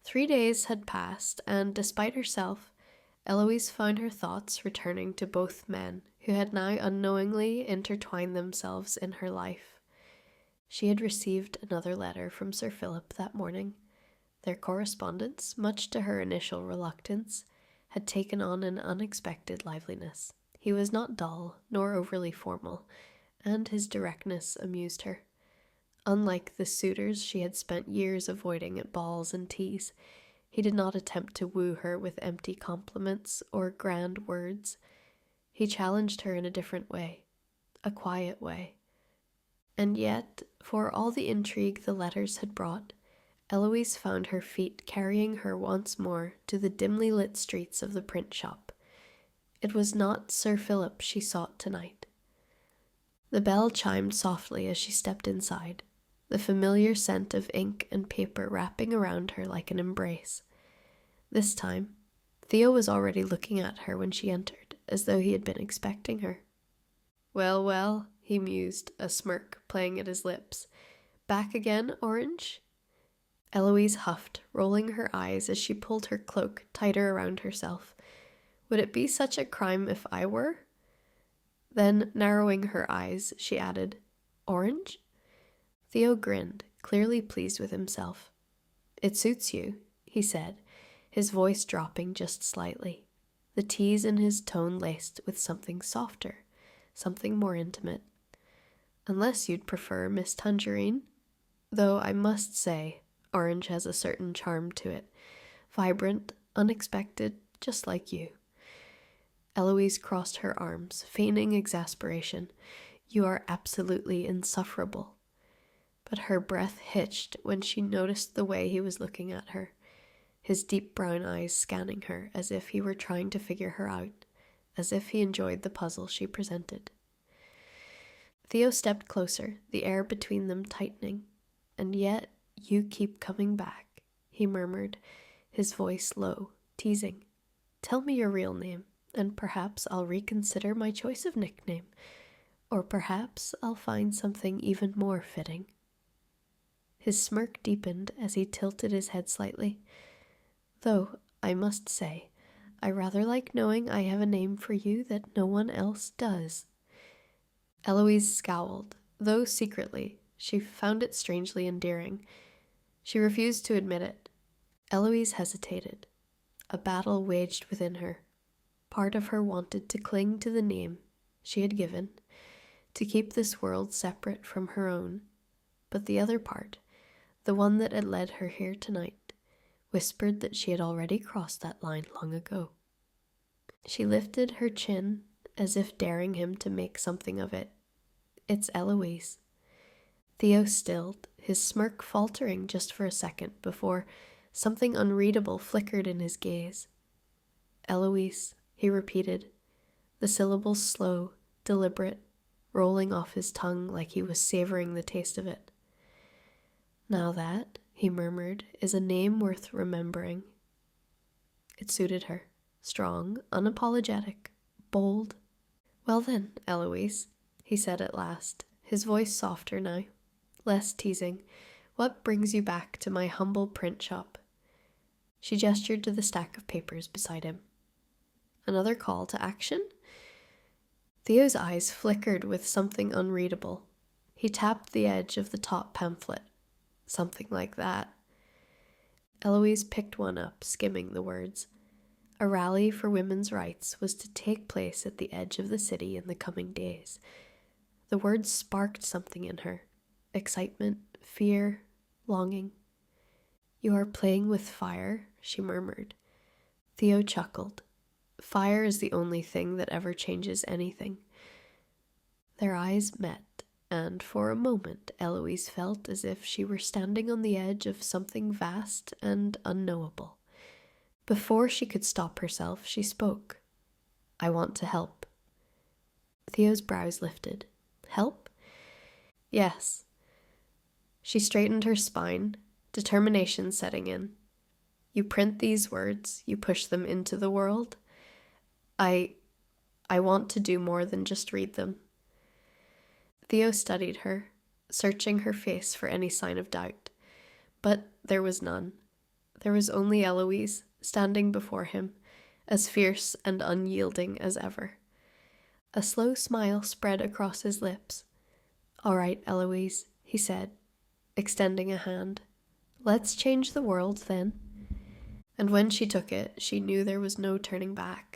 3 days had passed, and despite herself, Eloise found her thoughts returning to both men who had now unknowingly intertwined themselves in her life. She had received another letter from Sir Phillip that morning. Their correspondence, much to her initial reluctance, had taken on an unexpected liveliness. He was not dull nor overly formal, and his directness amused her. Unlike the suitors she had spent years avoiding at balls and teas, he did not attempt to woo her with empty compliments or grand words. He challenged her in a different way, a quiet way. And yet, for all the intrigue the letters had brought, Eloise found her feet carrying her once more to the dimly lit streets of the print shop. It was not Sir Phillip she sought tonight. The bell chimed softly as she stepped inside, the familiar scent of ink and paper wrapping around her like an embrace. This time, Theo was already looking at her when she entered, as though he had been expecting her. "Well, well," he mused, a smirk playing at his lips. "Back again, Orange?" Eloise huffed, rolling her eyes as she pulled her cloak tighter around herself. "Would it be such a crime if I were?" Then, narrowing her eyes, she added, "Orange?" Theo grinned, clearly pleased with himself. "It suits you," he said, his voice dropping just slightly, the tease in his tone laced with something softer, something more intimate. "Unless you'd prefer Miss Tangerine? Though I must say, Orange has a certain charm to it, vibrant, unexpected, just like you." Eloise crossed her arms, feigning exasperation. "You are absolutely insufferable." But her breath hitched when she noticed the way he was looking at her, his deep brown eyes scanning her as if he were trying to figure her out, as if he enjoyed the puzzle she presented. Theo stepped closer, the air between them tightening. "And yet you keep coming back," he murmured, his voice low, teasing. "Tell me your real name, and perhaps I'll reconsider my choice of nickname, or perhaps I'll find something even more fitting." His smirk deepened as he tilted his head slightly. "Though, I must say, I rather like knowing I have a name for you that no one else does." Eloise scowled, though secretly she found it strangely endearing. She refused to admit it. Eloise hesitated. A battle waged within her. Part of her wanted to cling to the name she had given, to keep this world separate from her own. But the other part, the one that had led her here tonight, whispered that she had already crossed that line long ago. She lifted her chin as if daring him to make something of it. "It's Eloise." Theo stilled, his smirk faltering just for a second before something unreadable flickered in his gaze. "Eloise," he repeated, the syllables slow, deliberate, rolling off his tongue like he was savoring the taste of it. "Now that," he murmured, "is a name worth remembering." It suited her. Strong, unapologetic, bold. "Well then, Eloise," he said at last, his voice softer now, less teasing, "what brings you back to my humble print shop?" She gestured to the stack of papers beside him. "Another call to action?" Theo's eyes flickered with something unreadable. He tapped the edge of the top pamphlet. "Something like that." Eloise picked one up, skimming the words. A rally for women's rights was to take place at the edge of the city in the coming days. The words sparked something in her. Excitement, fear, longing. "You are playing with fire," she murmured. Theo chuckled. "Fire is the only thing that ever changes anything." Their eyes met, and for a moment Eloise felt as if she were standing on the edge of something vast and unknowable. Before she could stop herself, she spoke. "I want to help." Theo's brows lifted. "Help?" "Yes." She straightened her spine, determination setting in. "You print these words, you push them into the world. I want to do more than just read them." Theo studied her, searching her face for any sign of doubt, but there was none. There was only Eloise, standing before him, as fierce and unyielding as ever. A slow smile spread across his lips. "All right, Eloise," he said, extending a hand. "Let's change the world, then." And when she took it, she knew there was no turning back.